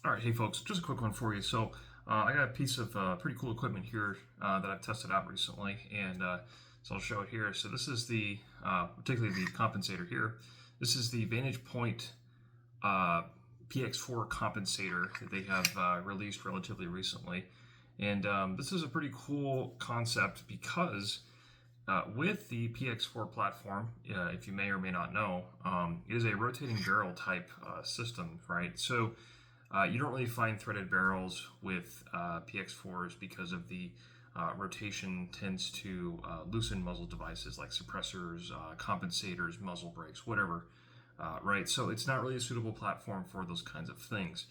All right, hey folks, just a quick one for you. So I got a piece of pretty cool equipment here that I've tested out recently, and so I'll show it here. So this is the, particularly the compensator here. This is the Vantage Point PX4 compensator that they have released relatively recently. And this is a pretty cool concept because with the PX4 platform, if you may or may not know, it is a rotating barrel type system, right? So you don't really find threaded barrels with PX4s because of the rotation tends to loosen muzzle devices like suppressors, compensators, muzzle brakes, whatever, right? So it's not really a suitable platform for those kinds of things.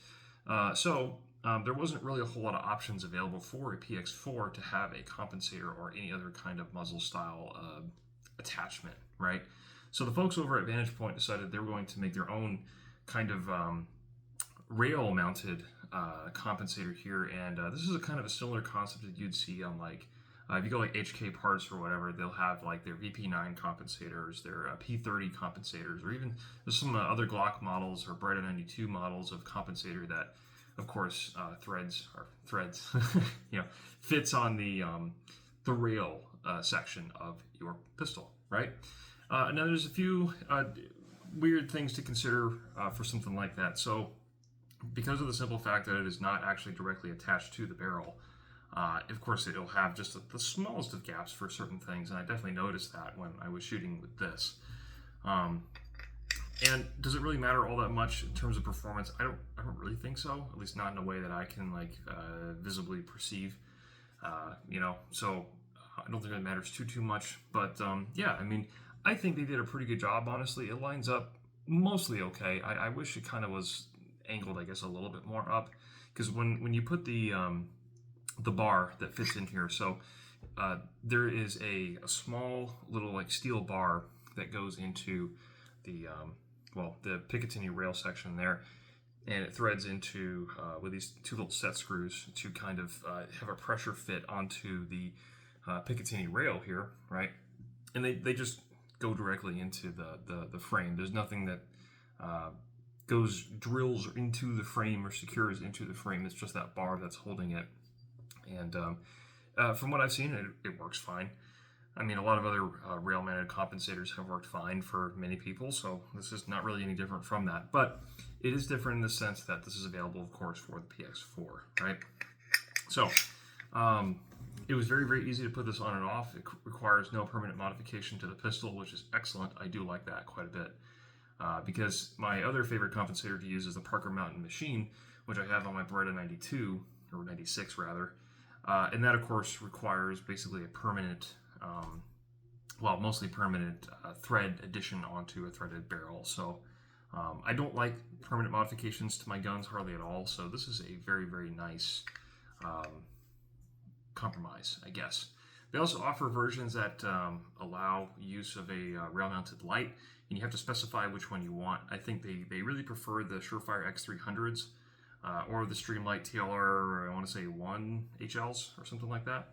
There wasn't really a whole lot of options available for a PX4 to have a compensator or any other kind of muzzle style attachment, right? So the folks over at Vantage Point decided they were going to make their own kind of rail mounted compensator here, and this is a kind of a similar concept that you'd see on like if you go like HK Parts or whatever, they'll have like their VP9 compensators, their P30 compensators, or even there's some other Glock models or Breda 92 models of compensator that of course threads you know, fits on the rail section of your pistol, right? Now there's a few weird things to consider for something like that. So because of the simple fact that it is not actually directly attached to the barrel, of course it'll have just the smallest of gaps for certain things, and I definitely noticed that when I was shooting with this. And does it really matter all that much in terms of performance? I don't really think so, at least not in a way that I can like visibly perceive, you know, so I don't think it matters too much, but yeah, I mean, I think they did a pretty good job, honestly. It lines up mostly okay. I wish it kind of was angled, I guess, a little bit more up, because when you put the bar that fits in here, so there is a small little like steel bar that goes into the the Picatinny rail section there, and it threads into with these two little set screws to kind of have a pressure fit onto the Picatinny rail here, right? And they just go directly into the frame. There's nothing that drills into the frame or secures into the frame. It's just that bar that's holding it. And from what I've seen, it works fine. I mean, a lot of other rail-mounted compensators have worked fine for many people, so this is not really any different from that. But it is different in the sense that this is available, of course, for the PX4, right? So it was very, very easy to put this on and off. It requires no permanent modification to the pistol, which is excellent. I do like that quite a bit. Because my other favorite compensator to use is the Parker Mountain Machine, which I have on my Breda 92, or 96 rather. And that, of course, requires basically a permanent, mostly permanent thread addition onto a threaded barrel. So I don't like permanent modifications to my guns hardly at all. So this is a very, very nice compromise, I guess. They also offer versions that allow use of a rail-mounted light, and you have to specify which one you want. I think they really prefer the Surefire X300s or the Streamlight TLR, I want to say 1 HLs or something like that.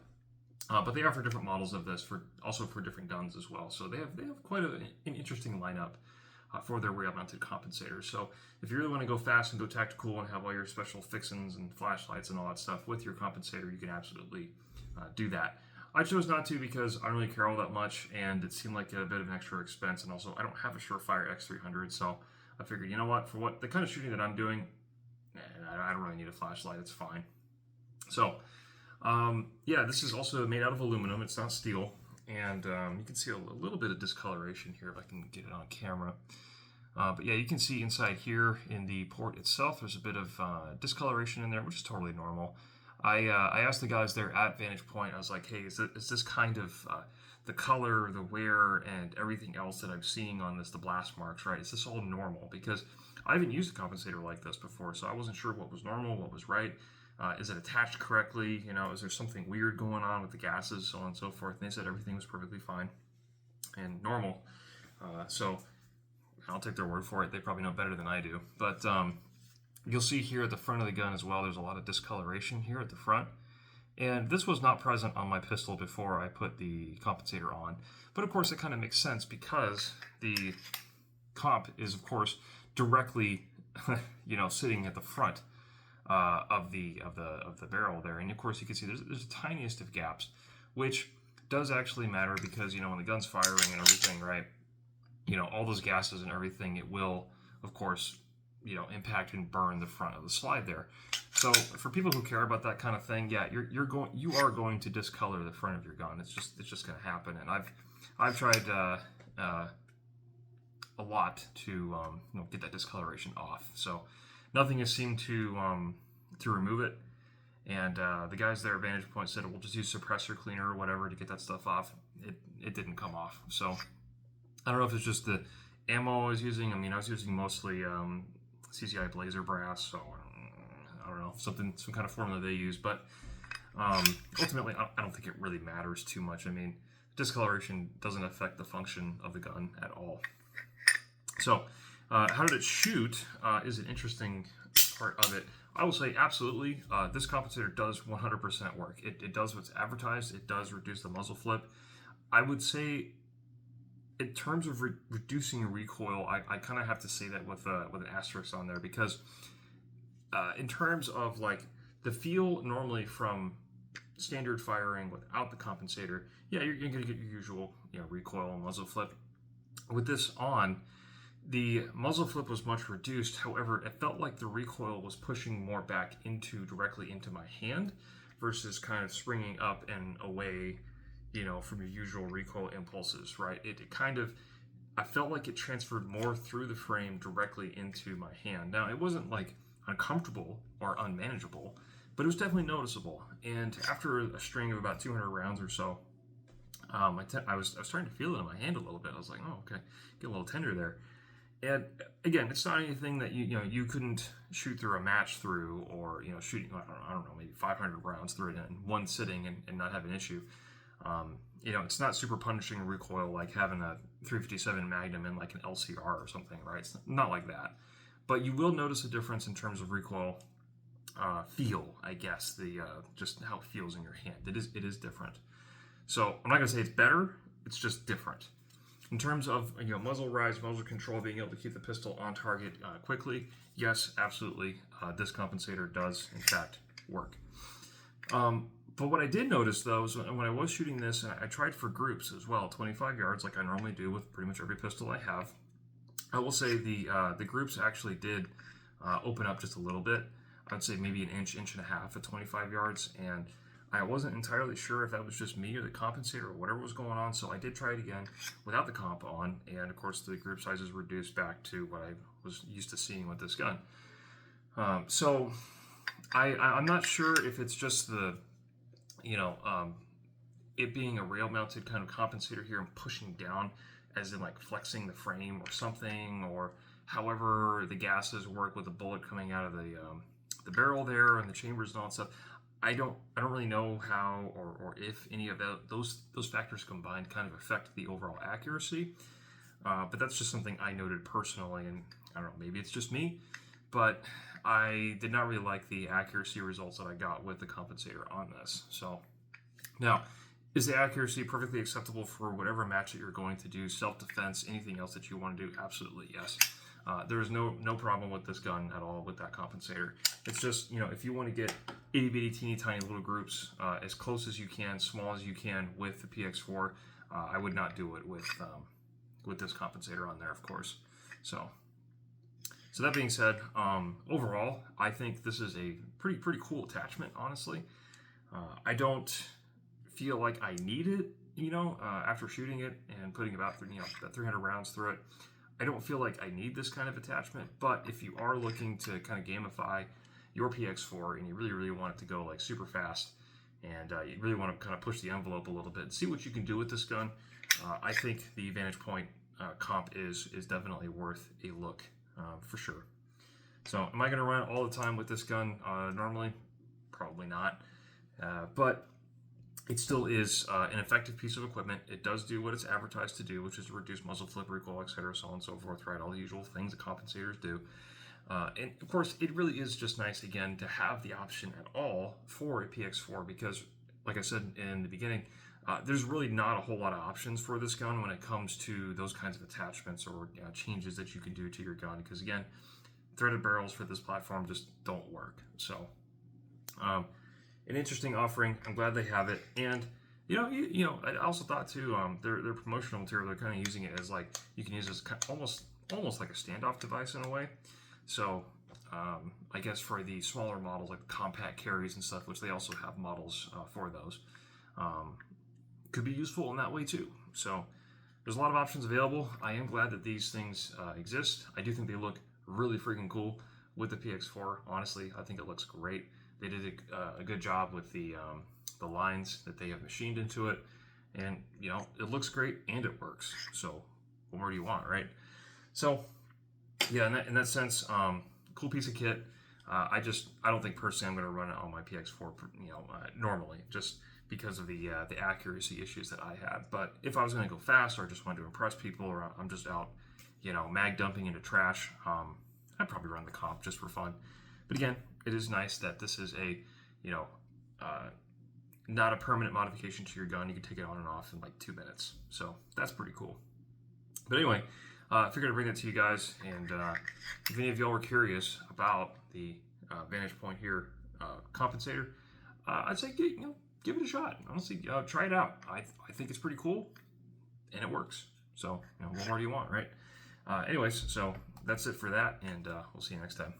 But they offer different models of this also for different guns as well. So they have quite an interesting lineup for their rail-mounted compensators. So if you really want to go fast and go tactical and have all your special fixins and flashlights and all that stuff with your compensator, you can absolutely do that. I chose not to because I don't really care all that much, and it seemed like a bit of an extra expense, and also I don't have a Surefire X300, so I figured, you know what, for what the kind of shooting that I'm doing, I don't really need a flashlight, it's fine. So, yeah, this is also made out of aluminum, it's not steel, and you can see a little bit of discoloration here if I can get it on camera. But yeah, you can see inside here in the port itself, there's a bit of discoloration in there, which is totally normal. I asked the guys there at Vantage Point, I was like, hey, is this kind of the color, the wear, and everything else that I'm seeing on this, the blast marks, right? Is this all normal? Because I haven't used a compensator like this before, so I wasn't sure what was normal, what was right. Is it attached correctly? You know, is there something weird going on with the gases, so on and so forth? And they said everything was perfectly fine and normal. So I'll take their word for it. They probably know better than I do. But you'll see here at the front of the gun as well, there's a lot of discoloration here at the front. And this was not present on my pistol before I put the compensator on. But of course it kind of makes sense because the comp is of course directly, you know, sitting at the front of the barrel there, and of course you can see there's the tiniest of gaps, which does actually matter because when the gun's firing and everything, right? All those gases and everything, it will, of course, impact and burn the front of the slide there. So for people who care about that kind of thing, yeah, you are going to discolor the front of your gun. It's just going to happen, and I've tried a lot to get that discoloration off. So nothing has seemed to remove it. And the guys there at Vantage Point said we'll just use suppressor cleaner or whatever to get that stuff off. It didn't come off. So I don't know if it's just the ammo I was using. I was using mostly CCI Blazer brass, so I don't know, some kind of formula they use. But ultimately, I don't think it really matters too much. Discoloration doesn't affect the function of the gun at all. So how did it shoot is an interesting part of it. I will say absolutely, this compensator does 100% work. It does what's advertised. It does reduce the muzzle flip. I would say, in terms of reducing recoil, I kind of have to say that with an asterisk on there, because in terms of like the feel normally from standard firing without the compensator, yeah, you're going to get your usual recoil and muzzle flip. With this on, the muzzle flip was much reduced. However, it felt like the recoil was pushing more back directly into my hand versus kind of springing up and away, from your usual recoil impulses, right? I felt like it transferred more through the frame directly into my hand. Now, it wasn't like uncomfortable or unmanageable, but it was definitely noticeable. And after a string of about 200 rounds or so, I was starting to feel it in my hand a little bit. I was like, oh, okay, get a little tender there. And again, it's not anything that you couldn't shoot through a match through, or shooting I don't know, maybe 500 rounds through it in one sitting and not have an issue. It's not super punishing recoil like having a 357 Magnum in like an LCR or something, right? It's not like that, but you will notice a difference in terms of recoil feel, I guess, the just how it feels in your hand. It is different. So I'm not gonna say it's better. It's just different. In terms of muzzle rise, muzzle control, being able to keep the pistol on target quickly, yes, absolutely. This compensator does, in fact, work. But what I did notice, though, is when I was shooting this, I tried for groups as well, 25 yards, like I normally do with pretty much every pistol I have. I will say the groups actually did open up just a little bit. I'd say maybe an inch and a half at 25 yards, and I wasn't entirely sure if that was just me or the compensator or whatever was going on, so I did try it again without the comp on, and of course the group size is reduced back to what I was used to seeing with this gun. So I'm not sure if it's just the, it being a rail-mounted kind of compensator here and pushing down, as in like flexing the frame or something, or however the gases work with the bullet coming out of the barrel there and the chambers and all that stuff. I don't really know how or if any of those factors combined kind of affect the overall accuracy. But that's just something I noted personally, and I don't know, maybe it's just me, but I did not really like the accuracy results that I got with the compensator on this. So now, is the accuracy perfectly acceptable for whatever match that you're going to do, self-defense, anything else that you want to do? Absolutely, yes. There is no problem with this gun at all with that compensator. It's just, if you want to get itty bitty teeny tiny little groups as close as you can, small as you can with the PX4, I would not do it with this compensator on there, of course. So that being said, overall, I think this is a pretty cool attachment, honestly. I don't feel like I need it, after shooting it and putting about 300 rounds through it. I don't feel like I need this kind of attachment, but if you are looking to kind of gamify your PX4 and you really want it to go like super fast, and you really want to kind of push the envelope a little bit and see what you can do with this gun, I think the Vantage Point comp is definitely worth a look for sure. So am I going to run it all the time with this gun normally? Probably not, but it still is an effective piece of equipment. It does do what it's advertised to do, which is to reduce muzzle flip, recoil, etc., so on and so forth, right? All the usual things that compensators do. And of course, it really is just nice, again, to have the option at all for a PX4, because, like I said in the beginning, there's really not a whole lot of options for this gun when it comes to those kinds of attachments or changes that you can do to your gun. Because, again, threaded barrels for this platform just don't work. So an interesting offering. I'm glad they have it. And you know, I also thought too, their promotional material, they're kind of using it as like, you can use this almost like a standoff device in a way. So I guess for the smaller models, like the compact carries and stuff, which they also have models for those, could be useful in that way too. So there's a lot of options available. I am glad that these things exist. I do think they look really freaking cool with the PX4. Honestly, I think it looks great. They did a good job with the lines that they have machined into it, and you know, it looks great and it works. So what more do you want, right? So yeah, in that sense, cool piece of kit. I don't think personally I'm going to run it on my PX4, normally, just because of the accuracy issues that I had. But if I was going to go fast, or just wanted to impress people, or I'm just out, mag dumping into trash, I'd probably run the comp just for fun. But again, it is nice that this is a, not a permanent modification to your gun. You can take it on and off in like 2 minutes. So that's pretty cool. But anyway, I figured I'd bring that to you guys. And if any of y'all were curious about the Vantage Point here compensator, I'd say give it a shot. Honestly, try it out. I think it's pretty cool, and it works. So what more do you want, right? Anyways, so that's it for that, and we'll see you next time.